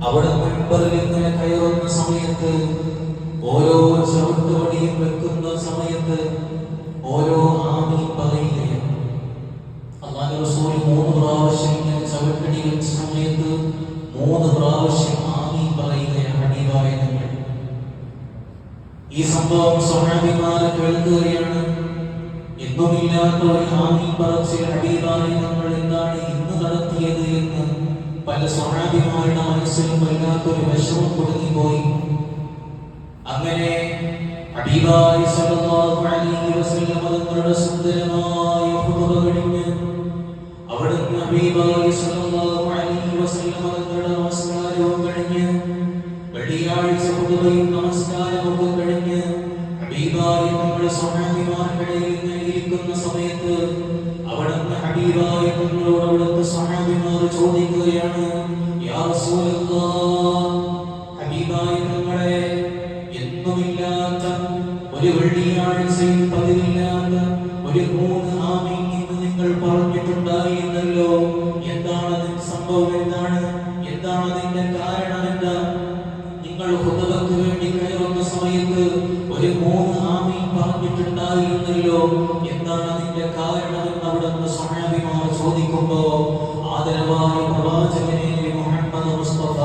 അവിടെ മെമ്പറിൽ ഇങ്ങനെ കയറുന്ന സമയത്ത്, ഓരോ ചവിട്ടുപടിയും വെക്കുന്ന സമയത്ത് ഓരോ ആമീൻ പറയുകയാണ്. അല്ലാഹുവിന്റെ റസൂൽ 3 പ്രാവശ്യം ഇങ്ങനെ ചവിട്ടടി വെച്ച സമയത്ത് 3 പ്രാവശ്യം ആമീൻ പറയുകയാണ് ഹബീബായ തങ്ങൾ. ഈ സംഭവം സ്വഹാബിമാർ കേൾക്കുകയാണ്. എന്നുമില്ലാത്ത ഒരു ആമീൻ പറച്ചിൽ ഹബീബായ തങ്ങൾ എന്താണ് ഇന്ന് നടത്തിയത് എന്ന് പല സ്വഹാബിമാരുടെ മനസ്സിലും വല്ലാത്തൊരു വിഷമം തുടങ്ങിപ്പോയി. അങ്ങനെ ഹബീബായ സല്ലല്ലാഹു അലൈഹി വസല്ലം തങ്ങളുടെ സുന്ദരമായ ഖുതുബ കഴിഞ്ഞ് അവിടുന്ന് ഹബീബായ സല്ലല്ലാഹു അലൈഹി വസല്ലം തങ്ങളുടെ നമസ്കാരവും കഴിഞ്ഞ് വെള്ളിയാഴ്ച ഖുതുബയും നമസ്കാരവും കഴിഞ്ഞ് ഹബീബായ തങ്ങളുടെ സ്വഹാബിമാർക്കിടയിൽ ഇരിക്കുന്ന സമയത്ത് അവിടുന്ന് ഹബീബായ തങ്ങളോട് അവിടുത്തെ സ്വഹാബിമാർ ചോദിക്കുകയാണ്, യാ റസൂലല്ലാഹ്, ഹബീബായ തങ്ങളെ, എന്നുമില്ലാത്ത ഒരു വെള്ളിയാഴ്ചയിൽ പതിവില്ലാത്ത ഒരു 3 ആമീൻ ഇന്ന് നിങ്ങൾ പറഞ്ഞിട്ടുണ്ടായിരുന്നല്ലോ. എന്താണ് അതിന്റെ സംഭവം? എന്താണ് അതിന്റെ കാരണം? എന്താ? നിങ്ങൾ ഖുതുബക്ക് വേണ്ടി കയറുന്ന സമയത്ത് ഒരു 3 ആമീൻ പറഞ്ഞിട്ടുണ്ടായിരുന്നല്ലോ. എന്താണ് അതിന്റെ കാരണം എന്ന് അവിടുന്ന് സ്വഹാബിമാർ ചോദിക്കുമ്പോ ആദരവായ പ്രവാചകനെ മുഹമ്മദ് മുസ്തഫ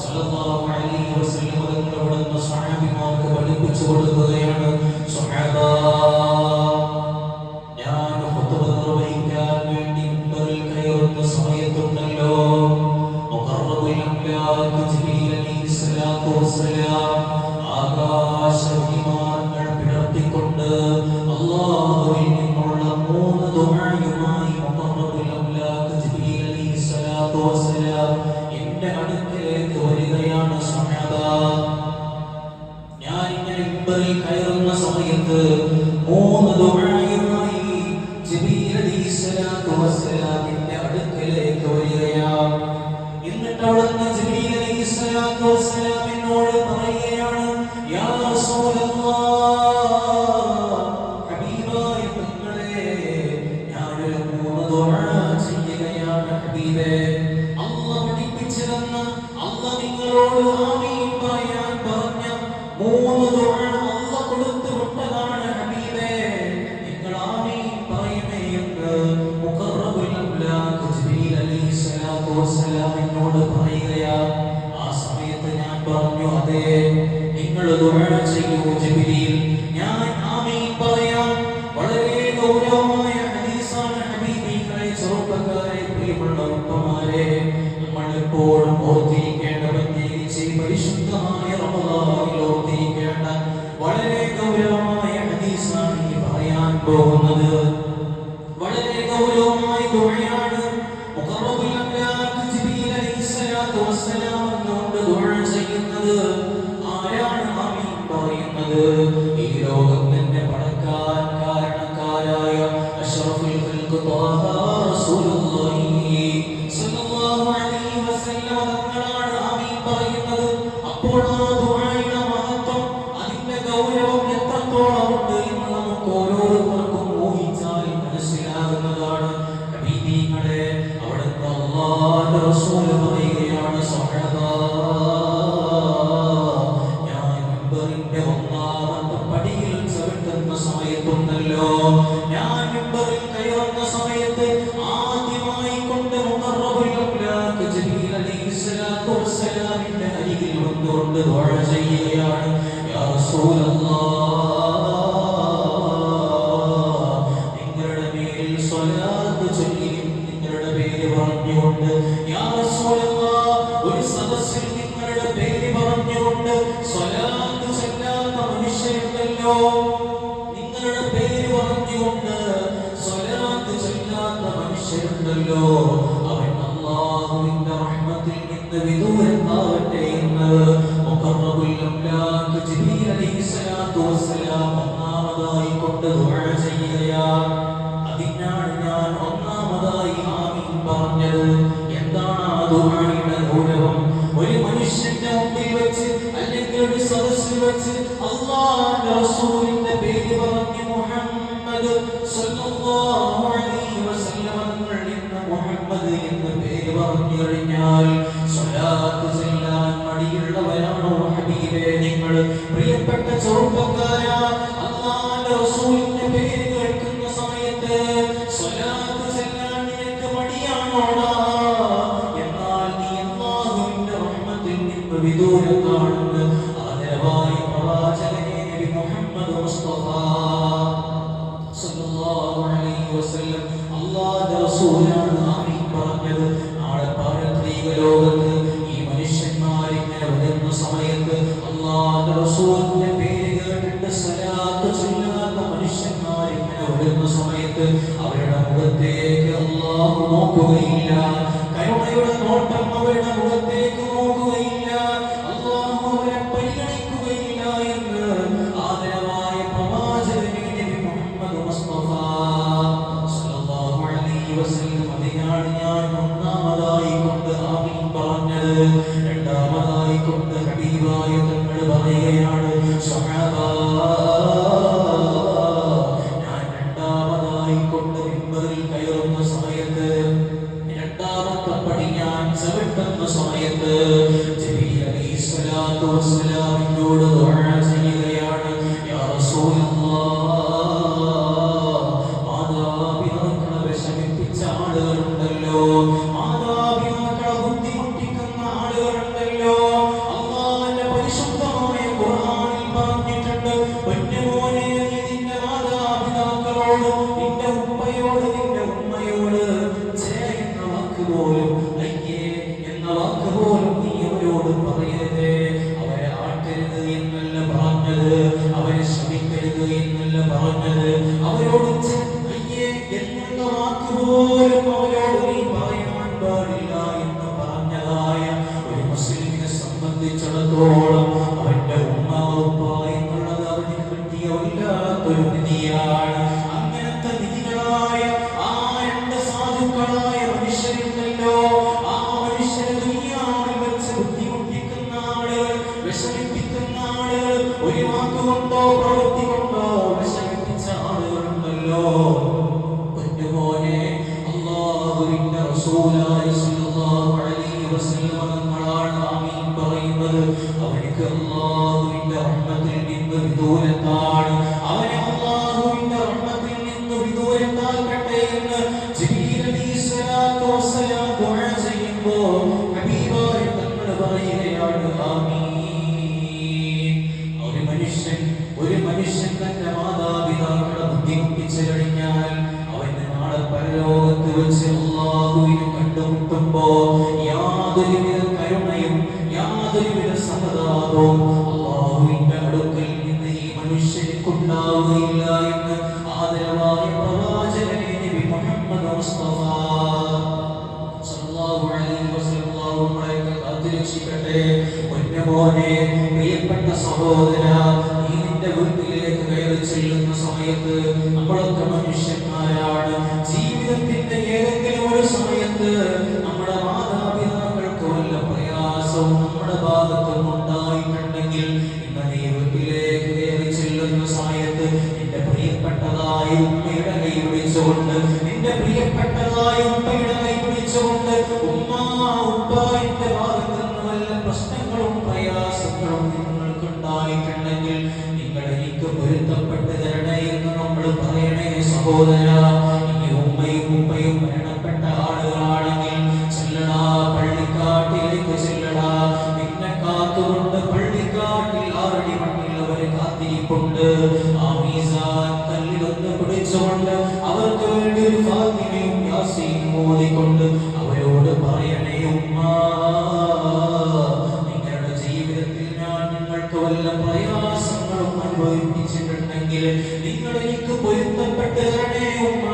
സല്ലല്ലാഹു അലൈഹി വസല്ലം തങ്ങൾ അവിടുന്ന് സ്വഹാബിമാർക്ക് പഠിപ്പിച്ചു കൊടുക്കുകയാണ്. സ്വഹാബാ, ഞാൻ ഖുതുബ നിർവഹിക്കാൻ വേണ്ടി മിമ്പറിൽ കയറുന്ന സമയത്തുണ്ടല്ലോ, മുഖറബുൽ അംലാഖ് ജിബ്രീൽ അലൈഹിസ്സലാത്തു വസ്സലാം ആകാശവിമാനങ്ങൾ പിളർത്തിക്കൊണ്ട് അല്ലാഹുവിൽ നിന്നുള്ള 3 ദുആയുമായി മുഖറബുൽ അംലാഖ് ജിബ്രീൽ അലൈഹിസ്സലാത്തു വസ്സലാം എന്റെ അടുക്കലേക്ക് വരികയാണ്. സ്വഹാബാ, ഞാൻ ഇങ്ങനെ മിമ്പറിൽ കയറുന്ന സമയത്ത് 3 ദുആയുമായി ജിബ്രീൽ അലൈഹിസ്സലാത്തു വസ്സലാം എന്റെ അടുക്കലേക്ക് വരികയാണ്. എന്നിട്ട് അവിടുന്ന് ജിബ്രീൽ അലൈഹിസ്സലാത്തു വസ്സലാം എന്നോട് പറയുകയാണ്, യാ റസൂലല്ലാഹ്, ഹബീബായ തങ്ങളെ, ഞാനൊരു 3 ദുആ ചെയ്യുകയാണ് ഹബീബേ. അല്ലാഹ് പഠിപ്പിച്ചു തന്ന, അല്ലാഹ് നിങ്ങളോട് ആമീൻ പറയാൻ പറഞ്ഞ 3 ദുആ അല്ലാഹ് കൊടുത്തു വിട്ടതാണ് ഹബീബേ. നിങ്ങൾ ആമീൻ പറയണേ എന്ന് മുഖറബുൽ അംലാഖ് ജിബ്രീൽ അലൈഹിസ്സലാത്തു വസ്സലാം എന്നോട് പറയുകയാണ്. ആ സമയത്ത് ഞാൻ പറഞ്ഞു, അതെ, നിങ്ങൾ ദുആ ചെയ്യൂ ജിബ്രീൽ, ഞാൻ ആമീൻ പറയാം. വളരെ ഗൗരവമായ ഹദീസാണ് ഹബീബികളെ, ചെറുപ്പക്കാരെ, പ്രിയമുള്ള ഉപ്പമാരെ, നമ്മൾ എപ്പോഴും ഓർത്തിരിക്കേണ്ട, പ്രത്യേകിച്ച് പരിശുദ്ധമായ റമദാനിൽ ഓർത്തിരിക്കേണ്ട വളരെ ഗൗരവമായ ഹദീസാണ് ഈ പറയാൻ പോകുന്നത്. വളരെ ഗൗരവമായ ദുആയാണ്. മുഖറബുൽ അംലാഖ് ജിബ്രീൽ അലൈഹിസ്സലാത്തു വസ്സലാം എന്നോട് ദുആ ചെയ്യുന്നത്. ആരാണ് ആമീൻ പറയുന്നത്? ഈ ലോകത്തിന്റെ പടക്കാൻ കാരണക്കാരായ അഷ്റഫുൽ ഖൽഖ് ത്വാഹ റസൂലുള്ളാഹി സ്വല്ലല്ലാഹു അലൈഹി വസല്ലം തങ്ങളാണ് ആമീൻ പറയുന്നത്. അപ്പോൾ ആ ദുആയുടെ മഹത്വം, അതിന്റെ ഗൗരവം എത്രത്തോളം ഉണ്ട് എന്ന് നമുക്ക് ഓരോരുത്തർക്കും ഊഹിച്ചാൽ മനസ്സിലാകുന്നതാണ്. ഹബീബികളെ, അവിടുത്തെ അല്ലാഹുവിന്റെ റസൂൽ പറയുകയാണ്, സ്വഹാബാ, ഞാൻ മിമ്പറിന്റെ 1ാമത്തെ പടിയിൽ ചവിട്ടുന്ന സമയത്തുണ്ടല്ലോ, ഞാൻ മിമ്പറിൽ കയറുന്ന സമയത്ത് ആദ്യമായി കൊണ്ട് മുഖറബുൽ അംലാഖ് ജിബ്രീൽ അലൈഹിസ്സലാത്തു വസ്സലാമിന്റെ അരികിൽ വന്നുകൊണ്ട് ദുആ ചെയ്യുകയാണ്, യാ റസൂലല്ലാഹ്, നിങ്ങളുടെ പേരിൽ സ്വലാത്ത് ചൊല്ലിയും നിങ്ങളുടെ പേര് പറഞ്ഞുകൊണ്ട്, യാ റസൂലല്ലാഹ്, ഒരു സദസ്സിൽ നിങ്ങളുടെ പേര് പറഞ്ഞുകൊണ്ട് സ്വലാത്ത് ചൊല്ലാത്ത മനുഷ്യരുണ്ടല്ലോ, നിങ്ങളുടെ പേര് പറഞ്ഞുകൊണ്ട് സ്വലാത്ത് ചൊല്ലാത്ത മനുഷ്യരുണ്ടല്ലോ, അവൻ അല്ലാഹുവിന്റെ റഹ്മത്തിൽ നിന്ന് വിദൂരത്താവട്ടെ എന്ന് മുഖറബുൽ അംലാഖ് ജിബ്രീൽ അലൈഹിസ്സലാത്തു വസ്സലാം 1ാമതായി കൊണ്ട് ദുആ ചെയ്യുകയാണ്. അതിനാണ് ഞാൻ 1ാമതായി ആമീൻ പറഞ്ഞത്. എന്താണ് ആ ദുആയുടെ ഗൗരവം? ഒരു മനുഷ്യന്റെ മുമ്പിൽ വെച്ച്, അല്ലെങ്കിൽ ഒരു സദസ്സിൽ വെച്ച് അല്ലാഹുവിന്റെ റസൂലിന്റെ പേര് പറഞ്ഞ് മുഹമ്മദ് സല്ലല്ലാഹു അലൈഹി വസല്ലം തങ്ങൾ എന്ന് മുഹമ്മദ് എന്ന് പേര് പറഞ്ഞു കഴിഞ്ഞാൽ സ്വലാത്ത് ചെല്ലാൻ മടിയുള്ളവരാണോ ഹബീബേ നിങ്ങൾ? പ്രിയപ്പെട്ട ചെറുപ്പക്കാരാ, അല്ലാഹുവിന്റെ റസൂലിന്റെ പേര് കേൾക്കുന്ന സമയത്ത് സ്വലാത്ത് ചെല്ലാൻ നിനക്ക് മടിയാണോടാ? എന്നാൽ നീ അല്ലാഹുവിന്റെ റഹ്മത്തിൽ നിന്ന് വിദൂരത്താണെന്ന് ആദരവായ പ്രവാചകനെ നബി മുഹമ്മദ് മുസ്തഫ സല്ലല്ലാഹു അലൈഹി വസല്ലം അല്ലാഹുവിന്റെ റസൂലാണ് ആമീൻ പറഞ്ഞത്. നാളെ പാരത്രിക ലോകത്ത് ഈ മനുഷ്യന്മാർ ഇങ്ങനെ വരുന്ന സമയത്ത് അല്ലാഹുവിന്റെ റസൂലിന്റെ പേര് കേട്ടിട്ട് സ്വലാത്ത് ചൊല്ലാത്ത മനുഷ്യന്മാർ ഇങ്ങനെ വരുന്ന സമയത്ത് അവരുടെ മുഖത്തേക്ക് അല്ലാഹു നോക്കുകയില്ല. കരുണയുടെ നോട്ടം അവരുടെ മുഖത്തേക്ക് നോക്കുകയില്ല. അല്ലാഹു അവരെ പരിഗണിക്കുകയില്ല എന്ന് ആദരവായ പ്രവാചകനെ നബി മുഹമ്മദ് മുസ്തഫ സല്ലല്ലാഹു അലൈഹി വസല്ലം. അതിനാണ് ഞാൻ ഒന്നാമതായി കൊണ്ട് ആമീൻ പറഞ്ഞത്. രണ്ടാമതായി കൊണ്ട് ഹബീബായ തങ്ങൾ പറയുകയാണ് സ്വഹാബാ, ഞാൻ രണ്ടാമതായി കൊണ്ട് മിമ്പറിൽ കയറുന്ന സമയത്ത് രണ്ടാമത്തെ പടി ഞാൻ ചവിട്ടുന്ന സമയത്ത് ജിബ്രീൽ അലൈഹിസ്സലാത്തു വസ്സലാമിനോട് ദുആ ചെയ്യുകയാണ്. യാ റസൂലല്ലാഹ്, മാതാപിതാക്കളെ വിഷമിപ്പിച്ച ആളുകളുണ്ടല്ലോ, മാതാപിതാക്കളെ ബുദ്ധിമുട്ടിക്കുന്ന ആളുകളുണ്ടല്ലോ. അല്ലാഹുവിന്റെ പരിശുദ്ധമായ ഖുർആനിൽ പറഞ്ഞിട്ടുണ്ട്, പൊന്നുമോനെ നീ നിന്റെ മാതാപിതാക്കളോട്, നിന്റെ ഉപ്പയോട്, നിന്റെ ഉമ്മയോട് എന്ന വാക്ക് പോലും, അയ്യേ എന്ന വാക്ക് പോലും നീ അവരോട് പറയരുതേ. അവരെ ആട്ടരുത് എന്നല്ല പറഞ്ഞത്, അവരെ ശ്രമിക്കരുത് എന്നല്ല പറഞ്ഞത്. അവരോട് അയ്യേ എന്നുള്ള വാക്ക് പോലും അവരോട് നീ പറയാൻ പാടില്ല എന്ന് പറഞ്ഞതായ ഒരു മുസ്ലിമിനെ സംബന്ധിച്ചിടത്തോളം അവന്റെ ഉമ്മ ഉപ്പ എന്നുള്ളത് അവന് കിട്ടിയ വല്ലാത്തൊരു നിധിയാണ്. അങ്ങനത്തെ നിധികളായ ആ രണ്ട് സാധുക്കളായ മനുഷ്യരുണ്ടല്ലോ, ആ മനുഷ്യരെ ദുനിയാവിൽ വെച്ച് ബുദ്ധിമുട്ടിക്കുന്ന ആളുകൾ, വിഷമിപ്പിക്കുന്ന ആളുകൾ, ഒരു വാക്കുകൊണ്ടോ പ്രവൃത്തി കൊണ്ടോ വിഷമിപ്പിച്ച ആളുകളുണ്ടല്ലോ. പൊന്നുമോനെ, അല്ലാഹുവിന്റെ റസൂലായ സല്ലല്ലാഹു അലൈഹി വസല്ലം തങ്ങളാണ് ആമീൻ പറയുന്നത്. അവനിക്ക് അല്ലാഹുവിന്റെ റഹ്മത്തിൽ നിന്ന് വിദൂരത്താണ്, അവനെ അല്ലാഹുവിന്റെ റഹ്മത്തിൽ നിന്ന് വിദൂരത്താക്കട്ടെ എന്ന് ജിബ്രീൽ അലൈഹിസ്സലാത്തു വസ്സലാം ദുആ ചെയ്യുമ്പോൾ ഹബീബായ തങ്ങൾ പറയുകയാണ് ആമീൻ. ഒരു മനുഷ്യൻ തന്റെ മാതാപിതാക്കളെ ബുദ്ധിമുട്ടിച്ചു കഴിഞ്ഞാൽ അവന് നാളെ പരലോകത്ത് വെച്ച് അല്ലാഹുവിനെ കണ്ടുമുട്ടുമ്പോ യാതൊരുവിധ കരുണയും യാതൊരുവിധ സഹതാപവും അല്ലാഹുവിന്റെ അടുക്കൽ നിന്ന് ഈ മനുഷ്യനുണ്ടാവുകയില്ല എന്ന് ആദരവായ പ്രവാചകനെ നബി മുഹമ്മദ് മുസ്തഫ സല്ലല്ലാഹു അലൈഹി വസല്ലം നമ്മളെയൊക്കെ കാത്തുരക്ഷിക്കട്ടെ. പൊന്നുമോനെ, പ്രിയപ്പെട്ട സഹോദരാ, നീ നിന്റെ വീട്ടിലേക്ക് കയറി ചെല്ലുന്ന സമയത്ത് നമ്മളൊക്കെ മനുഷ്യന്മാരാണ്. ജീവിതത്തിന്റെ ഏതെങ്കിലും ഒരു സമയത്ത് നമ്മുടെ മാതാപിതാക്കൾക്ക് വല്ല പ്രയാസവും നമ്മുടെ ഭാഗത്ത് ഉണ്ടായിട്ടുണ്ടെങ്കിൽ ഇന്ന് നീ വീട്ടിലേക്ക് കയറി ചെല്ലുന്ന സമയത്ത് നിന്റെ പ്രിയപ്പെട്ടതായ ഉമ്മയുടെ കൈ പിടിച്ചുകൊണ്ട്, നിന്റെ പ്രിയപ്പെട്ടതായ ഉമ്മയുടെ കൈ പിടിച്ചുകൊണ്ട്, ഉമ്മ ഉപ്പ എന്റെ ഭാഗത്ത് നിന്ന് വല്ല പ്രശ്നങ്ങളും പ്രയാസങ്ങളും നിങ്ങൾക്ക് ഉണ്ടായിട്ടുണ്ടെങ്കിൽ നിങ്ങൾ എനിക്ക് പൊരുത്തപ്പെട്ട് തരണേ എന്ന് നമ്മൾ പറയണേ സഹോദരാ. ഇനി ഉമ്മയും ഉപ്പയും മരണപ്പെട്ട ആളുകളാണെങ്കിൽ ചെല്ലടാ, പള്ളിക്കാട്ടിലേക്ക് ചെല്ലടാ. നിന്നെ കാത്തുകൊണ്ട് പള്ളിക്കാട്ടിൽ 6 അടി മണ്ണിൽ കാത്തിരിപ്പുണ്ട്. ആ മീസാൻ കല്ലിലൊന്ന് പിടിച്ചുകൊണ്ട് അവർക്ക് വേണ്ടി ഒരു ഫാത്തിമയും യാസീനും ഓതിക്കൊണ്ട് അവരോട് പറയണേ ഉമ്മ, നിങ്ങളുടെ ജീവിതത്തിൽ ഞാൻ നിങ്ങൾക്ക് വല്ല പ്രയാസങ്ങളും അനുഭവിപ്പിച്ചിട്ടുണ്ടെങ്കിൽ നിങ്ങൾ എനിക്ക് പൊരുത്തപ്പെട്ട് തരണേ ഉമ്മ.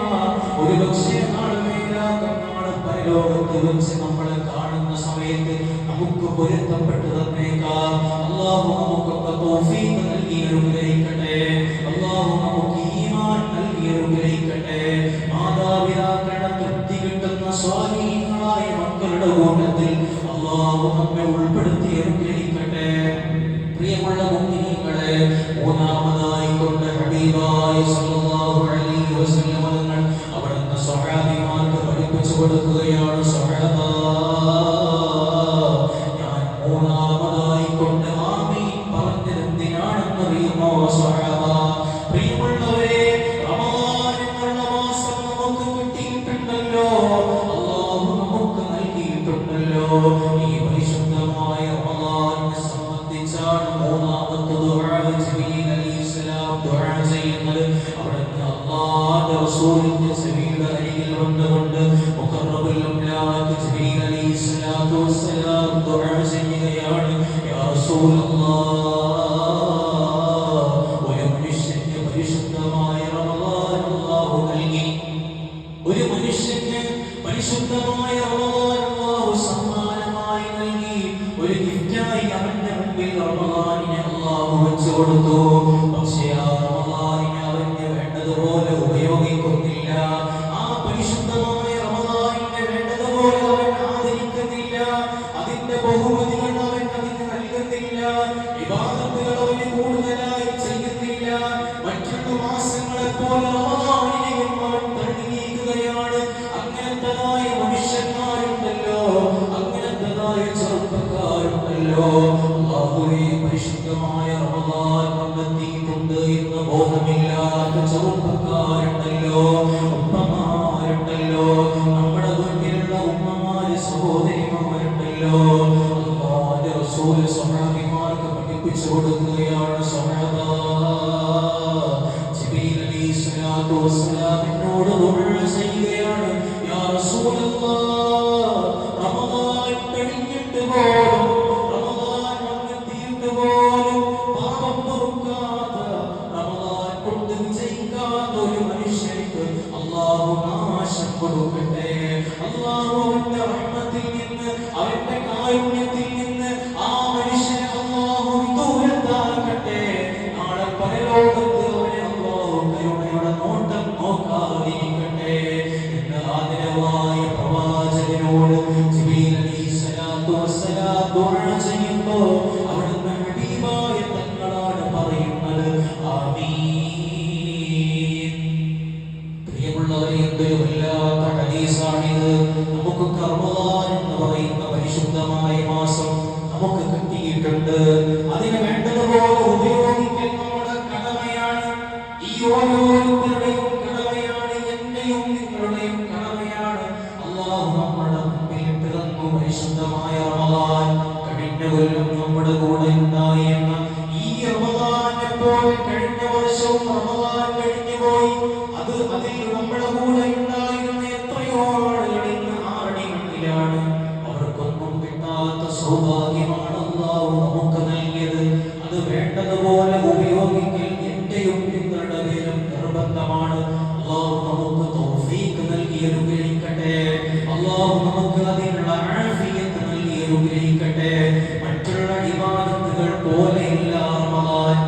ഒരു പക്ഷേ നാളെ പരലോകത്ത് വെച്ച് നമ്മളെ കാണുന്ന സമയത്ത് നമുക്ക് പൊരുത്തപ്പെട്ട് തന്നേക്കാം. അല്ലാഹു നമുക്കൊക്കെ തൗഫീഖ് നൽകി അനുഗ്രഹിക്കട്ടെ. അല്ലാഹു നമുക്ക് ഈമാൻ നൽകി അനുഗ്രഹിക്കട്ടെ. മാതാപിതാക്കളുടെ തൃപ്തി കിട്ടുന്ന സ്വാലിഹീങ്ങളായ മക്കളുടെ കൂട്ടത്തിൽ അല്ലാഹു നമ്മെ ഉൾപ്പെടുത്തി അനുഗ്രഹിക്കട്ടെ. പ്രിയമുള്ള മുഅ്മിനീങ്ങളെ, മൂന്നാമതായി കൊണ്ട് ഹബീബായ സല്ലല്ലാഹു അലൈഹി വസല്ലം തങ്ങൾ അവിടുന്ന് സ്വഹാബിമാർക്ക് പഠിപ്പിച്ചു കൊടുക്കുകയാണ്. സ്വഹാബാ, വസ്സലാം ദുആ ചെയ്യുകയാണ്, യാ റസൂലല്ലാഹ്, ഒരു മനുഷ്യന് പരിശുദ്ധമായ റമളാൻ അല്ലാഹു നൽകി. ഒരു മനുഷ്യന് പരിശുദ്ധമായ റമളാൻ അല്ലാഹു സമ്മാനമായി നൽകി. ഒരു ഗിഫ്റ്റായി അവന്റെ മുമ്പിൽ റമളാനിനെ അല്ലാഹു വെച്ചു കൊടുത്തു. പക്ഷേ ആ റമളാനിനെ അവന് വേണ്ടതുപോലെ ഉപയോഗിക്കുന്നില്ല. ആ പരിശുദ്ധമായ റമളാനിനെ വേണ്ടതുപോലെ അവൻ ആദരിക്കുന്നില്ല. അതിന്റെ ബഹുമതികൾ അവൻ അതിന് നൽകുന്നില്ല. ഇബാദത്തുകൾ അവന് കൂടുതലായി ചെയ്യുന്നില്ല. മറ്റുള്ള മാസങ്ങളെ പോലെ റമളാനിനെയും അവൻ തള്ളി നീക്കുകയാണ്. അങ്ങനത്തതായ മനുഷ്യന്മാരുണ്ടല്ലോ, അങ്ങനത്തതായ ചെറുപ്പക്കാരുണ്ടല്ലോ. അല്ലാഹുവേ, പരിശുദ്ധമായ റമളാൻ വന്നെത്തിയിട്ടുണ്ട് എന്ന് ബോധമില്ലാത്ത ചെറുപ്പക്കാരുണ്ടല്ലോ, ഉമ്മമാരുണ്ടല്ലോ, നമ്മുടെ വീട്ടിലുള്ള ഉമ്മമാര് സഹോദരിമാരുണ്ടല്ലോ. അല്ലാഹുവിന്റെ റസൂൽ സ്വഹാബിമാർക്ക് പഠിപ്പിച്ചു കൊടുക്കുകയാണ്, സ്വഹാബാ, ജിബ്രീൽ അലൈഹിസ്സലാത്തു വസ്സലാം എന്നോട് ദുആ ചെയ്യുകയാണ്, യാ റസൂലല്ലാഹ്, റമളാൻ കഴിഞ്ഞിട്ട് പോലും, റമളാൻ വന്നെത്തിയിട്ട് പോലും പാപം പൊറുക്കാത്ത, റമളാൻ കൊണ്ട് വിജയിക്കാത്ത ഒരു മനുഷ്യർക്ക് അല്ലാഹു നാശം കൊടുക്കട്ടെ. അല്ലാഹു അവന്റെ റഹ്മത്തിൽ നിന്ന്, അവന്റെ കാരുണ്യത്തിൽ നിന്ന് ആ മനുഷ്യനെ അല്ലാഹു ദൂരത്താക്കട്ടെ. നാളെ പരലോകത്ത് അവനെ അല്ലാഹു കരുണയുടെ നോട്ടം നോക്കാതിരിക്കട്ടെ എന്ന് ആദരവായ പ്രവാചകനോട് ജിബ്രീൽ അലൈഹിസ്സലാത്തു വസ്സലാം ദുആ ചെയ്യുമ്പോൾ അവിടുന്ന് ഹബീബായ തങ്ങളാണ് പറയുന്നത്, ആമീൻ. പ്രിയമുള്ളവരെ, എന്തൊരു വല്ലാത്ത ഹദീസാണിത്. നമുക്ക് റമളാൻ എന്ന് പറയുന്ന പരിശുദ്ധമായ മാസം നമുക്ക് കിട്ടിയിട്ടുണ്ട്. അതിന് വേണ്ടതുപോലെ ഉപയോഗിക്കൽ നമ്മുടെ കടമയാണ്. ഈ ഓരോരുത്തരുടെയും കടമയാണ്, എന്റെയും നിങ്ങളുടെയും കടമയാണ്. അല്ലാഹു നമ്മുടെ മുമ്പിൽ പിറന്നു പരിശുദ്ധമായ റമളാൻ. കഴിഞ്ഞ കൊല്ലം നമ്മുടെ കൂടെ ഉണ്ടായിരുന്ന ഈ റമളാനെ പോലെ കഴിഞ്ഞ വർഷവും റമളാൻ കഴിഞ്ഞു പോയി. അതിൽ നമ്മുടെ കൂടെ ഉണ്ടായിരുന്ന എത്രയോ ആളുകൾ ഇന്ന് ആരണികളിലാണ്. അവർക്കൊന്നും കിട്ടാത്ത സൗഭാഗ്യമാണ് അല്ലാഹു നമുക്ക് നൽകിയത്. അത് വേണ്ടതുപോലെ ഉപയോഗിക്കൽ എന്റെയും നിങ്ങളുടെ പേരും നിർബന്ധമാണ്. അല്ലാഹു നമുക്ക് തൗഫീഖ് നൽകി അനുഗ്രഹിക്കട്ടെ. അല്ലാഹു നമുക്ക് അതിനുള്ള ആഫിയത്ത് നൽകി അനുഗ്രഹിക്കട്ടെ. മറ്റുള്ള ഇബാദത്തുകൾ പോലെയല്ല റമളാൻ.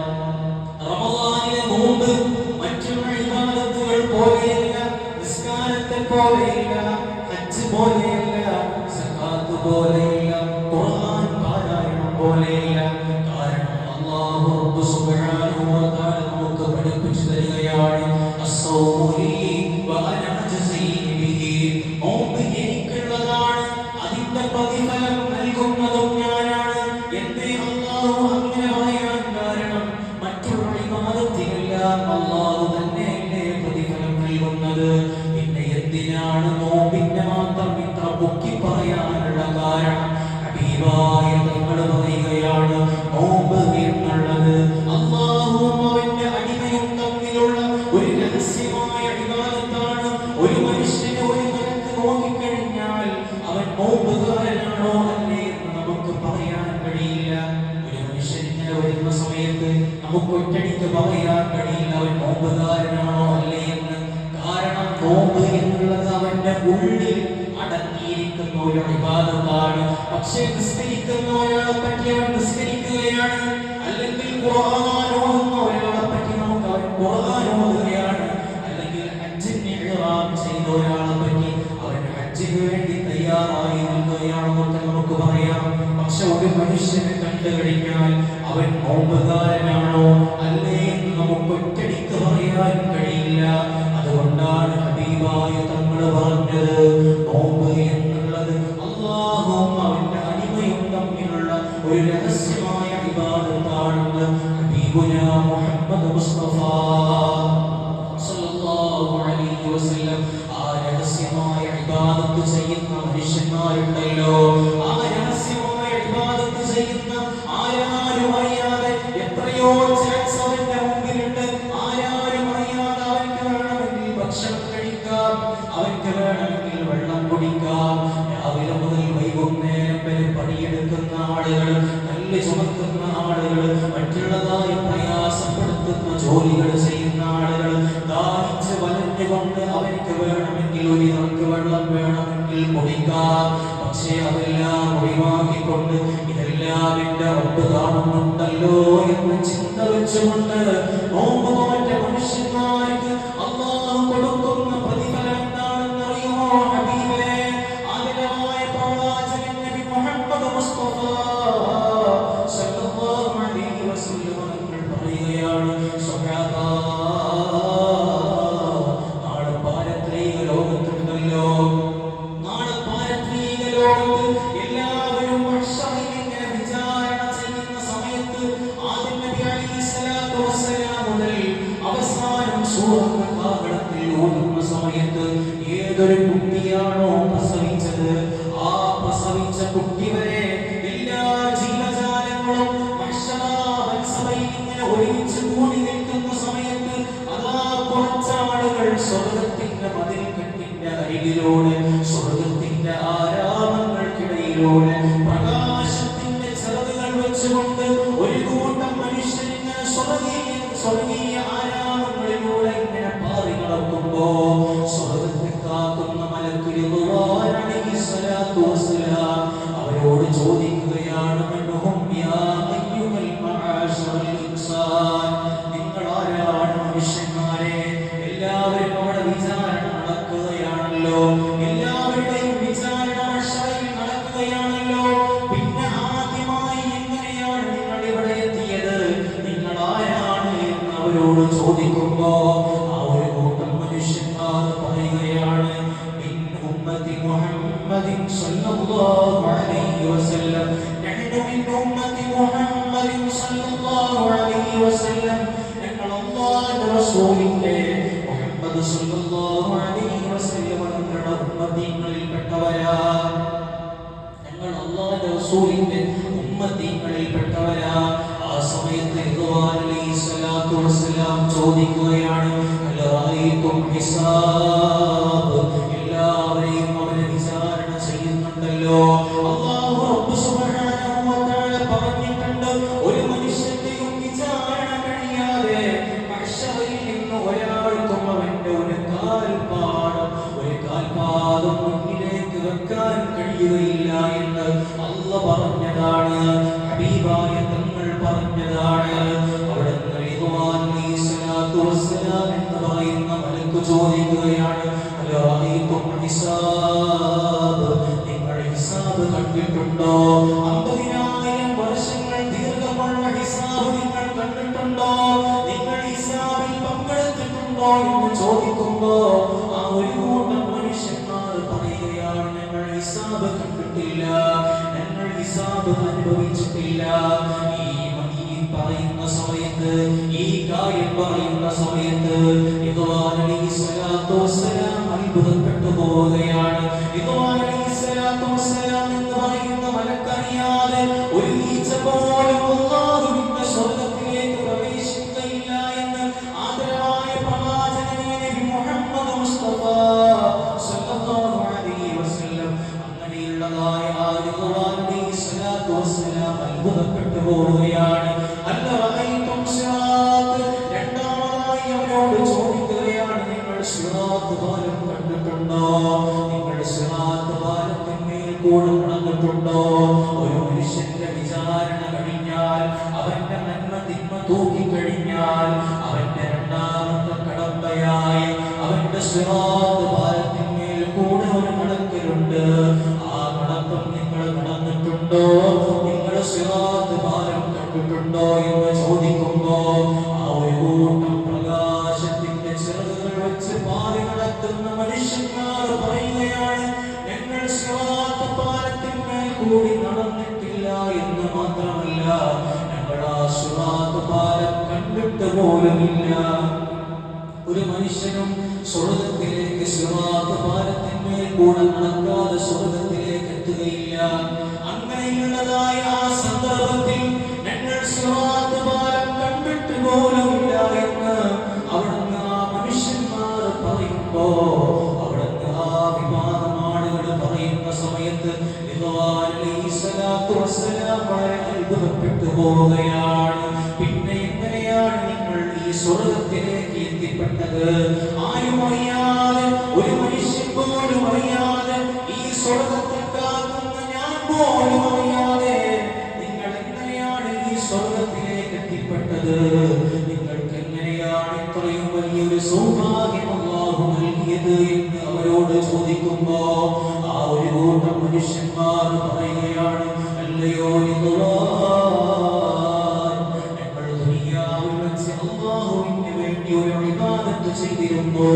റമളാനിലെ നോമ്പ് മറ്റുള്ള ഇബാദത്തുകൾ പോലെയല്ല, നിസ്കാരത്തെ പോലെയല്ല, ഹജ്ജ് പോലെയല്ല, സകാത്ത് പോലെയല്ല, ഖുർആൻ പാരായണം പോലെയല്ല. കാരണം അല്ലാഹു റബ്ബ് സുബ്ഹാനഹു വ തആല നമുക്ക് പഠിപ്പിച്ചു തരികയാണ്, അസ്സൗമു ലീ വ അന അജ്സീ ബിഹി. നോമ്പ് എനിക്കുള്ളതാണ്, അതിന്റെ പ്രതിഫലം നൽകുന്നതും ഞാനാണ്. എന്തേ അല്ലാഹു അങ്ങനെ പറയാൻ കാരണം? മറ്റുള്ള ഇബാദത്തിനെല്ലാം അല്ലാഹു തന്നെയല്ലേ പ്രതിഫലം നൽകുന്നത്. പിന്നെ എന്തിനാണ് നോമ്പിന്റെ മാത്രം ഇത്ര പൊക്കി പറയാനുള്ള കാരണം? ഹബീബായ തങ്ങൾ പറയുകയാണ്, നോമ്പ് എന്നുള്ളത് അല്ലാഹുവും അവന്റെ അടിമയും തമ്മിലുള്ള ഒരു രഹസ്യമായ ഇബാദത്താണ്. ഒരു മനുഷ്യനെ ഒരു നിലക്ക് നോക്കിക്കഴിഞ്ഞാൽ അവൻ നോമ്പുകാരനാണോ അല്ലേ എന്ന് നമുക്ക് പറയാൻ കഴിയില്ല. ഒരു മനുഷ്യൻ ഇങ്ങനെ വരുന്ന സമയത്ത് നമുക്ക് ഒറ്റടിക്ക് പറയാൻ കഴിയില്ല അവൻ നോമ്പുകാരനാണോ അല്ലേ എന്ന്. കാരണം നോമ്പ് എന്നുള്ളത് അവന്റെ ഉള്ളിൽ അടങ്ങിയിരിക്കുന്ന ഒരു ഇബാദത്താണ്. പക്ഷേ നിസ്കരിക്കുന്ന ഒരാളെ പറ്റി അവൻ നിസ്കരിക്കുകയാണ്, അല്ലെങ്കിൽ ഖുർആൻ ഓതുന്ന ഒരാളെ പറ്റി നമുക്ക് അവൻ ഖുർആൻ ഓതുകയാണ്, അല്ലെങ്കിൽ ഹജ്ജിന് ഇഹ്റാം ചെയ്ത ഒരാളെ പറ്റി അവൻ ഹജ്ജിന് വേണ്ടി തയ്യാറായി നിൽക്കുകയാണെന്നൊക്കെ നമുക്ക് പറയാം. പക്ഷെ ഒരു മനുഷ്യനെ കണ്ടു കഴിഞ്ഞാൽ അവൻ നോമ്പുകാരനാണോ അല്ലേ എന്ന് നമുക്ക് ഒറ്റടിക്ക് പറയാൻ കഴിയില്ല. അതുകൊണ്ടാണ് ഹബീബായ തങ്ങൾ പറഞ്ഞത്, നോമ്പ് എന്നുള്ളത് അല്ലാഹുവും അവന്റെ അടിമയും തമ്മിലുള്ള ഒരു രഹസ്യമായ ഇബാദത്താണെന്ന് ഹബീബുനാ മുഹമ്മദ് മുസ്തഫ സല്ലല്ലാഹു അലൈഹി വസല്ലം. ആ രഹസ്യമായ ഇബാദത്ത് ചെയ്യുന്ന മനുഷ്യന്മാരുണ്ടല്ലോ, ആ രഹസ്യമായ ഇബാദത്ത് ചെയ്യുന്ന ആരാരും അറിയാതെ എത്രയോ ചാൻസ് അവന്റെ മുമ്പിലുണ്ട്. ആരാരും അറിയാതെ അവർക്ക് വേണമെങ്കിൽ ഭക്ഷണം കഴിക്കാം, അവർക്ക് വേണമെങ്കിൽ വെള്ളം കുടിക്കാം, രാവിലെ മുതൽ വൈകുന്നേരം വരെ പണി വലിച്ചെടുക്കുന്ന ആളുകൾ, കല്ല് ചുമക്കുന്ന ആളുകൾ, മറ്റുള്ളതായി പ്രയാസപ്പെടുത്തുന്ന ജോലികൾ ചെയ്യുന്ന ആളുകൾ, ദാഹിച്ച് വലഞ്ഞുകൊണ്ട് അവർക്ക് വേണമെങ്കിൽ ഒരു നമുക്ക് വെള്ളം വേണമെങ്കിൽ കുടിക്കാം. പക്ഷേ അതെല്ലാം ഒഴിവാക്കിക്കൊണ്ട് ഇതെല്ലാം എന്റെ റബ്ബ് കാണുന്നുണ്ടല്ലോ എന്ന ചിന്ത വെച്ചുകൊണ്ട് നോമ്പ് നോറ്റ മനുഷ്യന്മാർക്ക് അല്ലാഹു കൊടുക്കുന്ന പ്രതിഫലം എന്താണെന്ന് അറിയുമോ ഹബീബേ? ആദരവായ പ്രവാചകൻ നബി മുഹമ്മദ് മുസ്തഫ സല്ലല്ലാഹു അലൈഹി വസല്ലം തങ്ങൾ പറയുകയാണ്, സ്വഹാബാ, നാളെ പാരത്രിക ലോകത്തുണ്ടല്ലോ, നാളെ പാരത്രിക ലോകത്ത് എല്ലാവരും മഹ്ശറിൽ ഇങ്ങനെ വിചാരണ ചെയ്യുന്ന സമയത്ത് ആദം നബി അലൈഹിസ്സലാത്തു വസ്സലാം മുതൽ അവസാനം സൂറത്ത് കാഹളത്തിൽ ഓതുന്ന സമയത്ത് ഏതൊരു കുട്ടിയാണോ പ്രസവിച്ചത്, ആ പ്രസവിച്ച കുട്ടി വരെ എല്ലാ ജീവജാലങ്ങളും മഹ്ശറയിൽ ഇങ്ങനെ ഒരുമിച്ച് കൂടി നിൽക്കുന്ന സമയത്ത് അതാ കുറച്ചാളുകൾ സ്വർഗത്തിന്റെ മതിൽക്കെട്ടിന്റെ അരികിലൂടെ, സ്വർഗത്തിന്റെ ആരാമങ്ങൾക്കിടയിലൂടെ പ്രകാശത്തിന്റെ ചിറകുകൾ വെച്ചുകൊണ്ട് ഒരു കൂട്ടം മനുഷ്യരിങ്ങനെ സ്വർഗീയ ആരാമങ്ങളിലൂടെ ഇങ്ങനെ പാറി നടക്കുമ്പോ സ്വർഗത്തെ കാക്കുന്ന മലക്ക് റിദ്വാൻ അലൈഹിസ്സലാത്തു വസ്സലാം അവരോട് ചോദിക്കുകയാണ്, മൻഹും യാ അയ്യുഹൽ മആശറൽ ഇൻസാൻ, നിങ്ങൾ ആരാണ് മനുഷ്യന്മാരെ? എല്ലാവരും അവിടെ വിചാരണ നടക്കുകയാണല്ലോ, എല്ലാവരുടെയും വിചാരണ മഹ്ശറിൽ നടക്കുകയാണല്ലോ. പിന്നെ ആദ്യമായി എങ്ങനെയാണ് നിങ്ങൾ ഇവിടെ എത്തിയത്? നിങ്ങൾ ആരാണ് എന്ന് അവരോട് ചോദിക്കുമ്പോ ആ ഒരു കൂട്ടം മനുഷ്യന്മാർ പറയുകയാണ്, മിൻ ഉമ്മത്തി മുഹമ്മദിൻ സല്ലല്ലാഹു അലൈഹി വസല്ലം, നഹ്നു മിൻ ഉമ്മത്തി മുഹമ്മദിൻ സല്ലല്ലാഹു അലൈഹി വസല്ലം, ഞങ്ങൾ അല്ലാഹുവിന്റെ റസൂലിന്റെ മുഹമ്മദ് സല്ലല്ലാഹു അലൈഹി വസല്ലം തങ്ങളുടെ ഉമ്മത്തികളിൽപ്പെട്ടവരാ, ഞങ്ങൾ അല്ലാഹുവിന്റെ റസൂലിന്റെ ഉമ്മത്തികളിൽപ്പെട്ടവരാ. ആ സമയത്ത് റിദ്വാൻ അലൈഹിസ്സലാത്തു വസ്സലാം ചോദിക്കുകയാണ്, ഹൽ റഅയ്തും ഹിസാബ്, എല്ലാവരെയും അവനെ വിചാരണ ചെയ്യുന്നുണ്ടല്ലോ. അല്ലാഹു റബ്ബ് സുബ്ഹാനഹു വ തആല പറഞ്ഞിട്ടുണ്ട്, ഒരു മനുഷ്യന്റെയും വിചാരണ കഴിയാതെ മഹ്ശറിൽ നിന്ന് ഒരാൾക്കും അവന്റെ ഒരു കാൽപാദം മുന്നിലേക്ക് വെക്കാൻ കഴിയുകയില്ല എന്ന് അല്ലാഹ് പറഞ്ഞതാണ്, ഹബീബായ തങ്ങൾ പറഞ്ഞതാണ്. അവിടെ റിദ്വാൻ അലൈഹിസ്സലാത്തു വസ്സലാം എന്ന് പറയുന്ന മലക്ക് ചോദിക്കുകയാണ്, ഹൽ റഅയ്തും ഹിസാബ്, നിങ്ങൾ ഹിസാബ് കണ്ടിട്ടുണ്ടോ? 50,000 വർഷങ്ങൾ ദീർഘമുള്ള ഹിസാബ് നിങ്ങൾ കണ്ടിട്ടുണ്ടോ? നിങ്ങൾ ഹിസാബിൽ പങ്കെടുത്തിട്ടുണ്ടോ എന്ന് ചോദിക്കുമ്പോ ആ ഒരു കൂട്ടം മനുഷ്യന്മാർ പറയുകയാണ്, ഞങ്ങൾ ഹിസാബ് കണ്ടിട്ടില്ല, ഞങ്ങൾ ഹിസാബ് അനുഭവിച്ചിട്ടില്ല. ഈ പറയുന്ന സമയത്ത്, ഈ കാര്യം പറയുന്ന സമയത്ത് റിദ്വാൻ അലൈഹിസ്സലാത്തു വസ്സലാം അത്ഭുതപ്പെട്ടു പോവുകയാണ്. റിദ്വാൻ അലൈഹിസ്സലാത്തു വസ്സലാം എന്ന് പറയുന്ന മലക്കറിയാതെ ഒരു ഈച്ച പോലും അല്ലാഹുവിന്റെ സ്വർഗ്ഗത്തിലേക്ക് പ്രവേശിക്കുകയില്ല എന്ന് ആദരവായ പ്രവാചകനെ നബി മുഹമ്മദ് മുസ്തഫ സല്ലല്ലാഹു അലൈഹി വസല്ലം അങ്ങനെയുള്ളതായ ആ റിദ്വാൻ അലൈഹിസ്സലാത്തു വസ്സലാം അത്ഭുതപ്പെട്ടു പോവുകയാണ്. ഹൽ റഅയ്തും സിറാത്ത്, രണ്ടാമതായി അവരോട് ചോദിക്കുകയാണ്, നിങ്ങൾ സിറാത്ത് പാലം കണ്ടിട്ടുണ്ടോ? നിങ്ങൾ സിറാത്ത് പാലത്തിന്മേൽ കൂടെ നടന്നിട്ടുണ്ടോ? ഒരു മനുഷ്യന്റെ വിചാരണ കഴിഞ്ഞാൽ, അവന്റെ നന്മ തിന്മ തൂക്കിക്കഴിഞ്ഞാൽ, അവന്റെ രണ്ടാമത്തെ കടമ്പയായി അവന്റെ സിറാത്ത് പാലത്തിന്മേൽ കൂടെ ഒരു നടക്കലുണ്ട്. ആ നടത്തം നിങ്ങൾ നടന്നിട്ടുണ്ടോ? നിങ്ങൾ സിറാത്ത് പാലം കണ്ടിട്ടുണ്ടോ എന്ന് ചോദിക്കുമ്പോ ആ ഒരു കൂട്ടം പ്രകാശത്തിന്റെ ചിറകുകൾ വെച്ച് പാറി നടത്തുന്ന മനുഷ്യന്മാർ പറയുകയാണ്, ഞങ്ങൾ സിറാത്ത് പാലത്തിന്മേൽ കൂടി നടന്നിട്ടില്ല എന്ന് മാത്രമല്ല, ഞങ്ങൾ ആ സിറാത്ത് പാലം കണ്ടിട്ട് പോലുമില്ല. ഒരു മനുഷ്യനും സ്വർഗ്ഗത്തിലേക്ക് സിറാത്ത് പാലത്തിന്മേൽ കൂടെ നടക്കാതെ സ്വർഗ്ഗത്തിലേക്ക് എത്തുകയില്ല. അങ്ങനെയുള്ളതായ ആ സന്ദർഭത്തിൽ ഞങ്ങൾ സിറാത്ത് പാലം കണ്ടിട്ട് പോലുമില്ല എന്ന് അവിടുന്ന് ആ മനുഷ്യന്മാർ പറയുമ്പോ, അവിടുന്ന് ആ വിവാദം ആളുകൾ പറയുന്ന സമയത്ത് റിദ്വാൻ അലൈഹിസ്സലാത്തു വസ്സലാം വളരെ അത്ഭുതപ്പെട്ടു പോവുകയാണ്. പിന്നെ എങ്ങനെയാണ് നിങ്ങൾ ഈ സ്വർഗത്തിലേക്ക് എത്തിപ്പെട്ടത്? ആരും അറിയാതെ, ഒരു മനുഷ്യൻ പോലും അറിയാതെ, ഈ സ്വർഗത്തിൽ കാക്കുന്ന ഞാൻ പോലും അറിയാതെ നിങ്ങൾ എങ്ങനെയാണ് ഈ സ്വർഗത്തിലേക്ക് എത്തിപ്പെട്ടത്? നിങ്ങൾക്ക് എങ്ങനെയാണ് ഇത്രയും വലിയൊരു സൗഭാഗ്യം അല്ലാഹു നൽകിയത് എന്ന് അവരോട് ചോദിക്കുമ്പോ ആ ഒരു കൂട്ടം മനുഷ്യന്മാർ പറയുകയാണ്, അല്ലയോ ഞങ്ങൾ ദുനിയാവിൽ വെച്ച് അല്ലാഹുവിന് വേണ്ടി ഒരു ഇബാദത്ത് ചെയ്തിരുന്നു.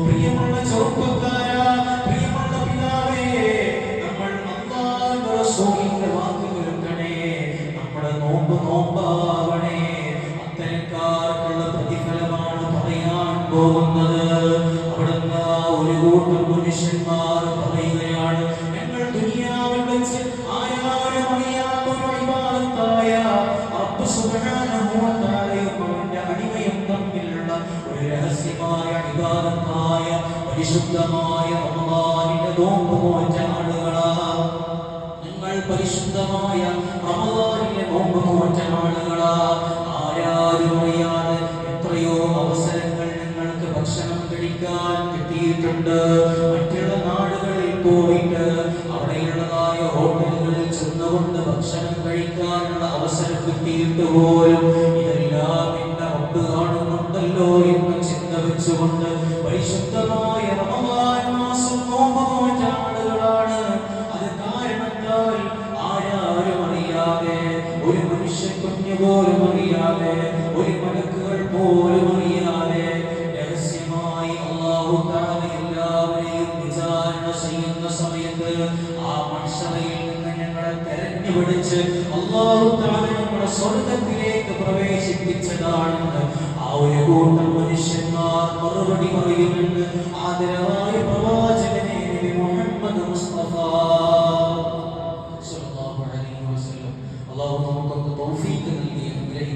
പ്രിയമുള്ള ചെറുപ്പക്കാരാ, പ്രിയമുള്ള പിതാവേ, നമ്മൾ അല്ലാഹുവിന്റെ റസൂലിന്റെ വാക്ക് കേൾക്കണേ. നമ്മുടെ നോമ്പ് നോമ്പാവണേ. അത്തരക്കാർക്കുള്ള പ്രതിഫലമാണ് പറയാൻ പോകുന്നത്. അവിടുന്ന് ഒരു കൂട്ടം മനുഷ്യന്മാർ പറയുകയാണ്, ഞങ്ങൾ ദുനിയാവിൽ വെച്ച് ആരാരും അറിയാത്ത ഒരു ഇബാദത്തായ റബ്ബ് സുബ്ഹാനഹു വ തആലയും അവന്റെ അടിമയും തമ്മിലുള്ള ഒരു രഹസ്യമായ ഇബാദത്തായ പരിശുദ്ധമായ അല്ലാഹുവിന്റെ നോമ്പ് നോറ്റ ആളുകളാണ്. നിങ്ങൾ പരിശുദ്ധമായ റമളാനിലെ നോമ്പ് നോറ്റ ആളുകളാണ്. ആരാരും അറിയാതെ എത്രയോ അവസരങ്ങൾ നിങ്ങൾക്ക് ഭക്ഷണം കഴിക്കാൻ കിട്ടിയിട്ടുണ്ട്. മറ്റുള്ള നാടുകളിൽ പോയിട്ട് അവിടെയുള്ളതായ ഹോട്ടലുകളിൽ ചെന്നുകൊണ്ട് ഭക്ഷണം കഴിക്കാനുള്ള അവസരം കിട്ടിയിട്ട് പോലും ഇതെല്ലാം എന്റെ റബ്ബ് കാണുന്നുണ്ടല്ലോ എന്ന ചിന്ത വെച്ചുകൊണ്ട് പരിശുദ്ധമായ റമളാൻ മാസം നോമ്പ് നോറ്റ ആളുകളാണ്. അത് കാരണത്താൽ ആരാരും അറിയാതെ, ഒരു മനുഷ്യ കുഞ്ഞു പോലും അറിയാതെ, ഒരു മലക്കുകൾ പോലും അറിയാതെ രഹസ്യമായി അല്ലാഹു തആല എല്ലാവരെയും വിചാരണ ചെയ്യുന്ന സമയത്ത് ആ മഹ്ശറയിൽ നിന്ന് ഞങ്ങളെ തെരഞ്ഞുപിടിച്ച് അല്ലാഹു തആല ഞങ്ങളെ സ്വർഗ്ഗത്തിലേക്ക് പ്രവേശിപ്പിച്ചതാണെന്ന് ആ ഒരു കൂട്ടം മനുഷ്യന്മാർ മറുപടി പറയുമെന്ന് ആദരവായ പ്രവാചകനെ നബി മുഹമ്മദ് മുസ്തഫ സല്ലല്ലാഹു അലൈഹി വസല്ലം അല്ലാഹു നമുക്ക് തൗഫീഖ്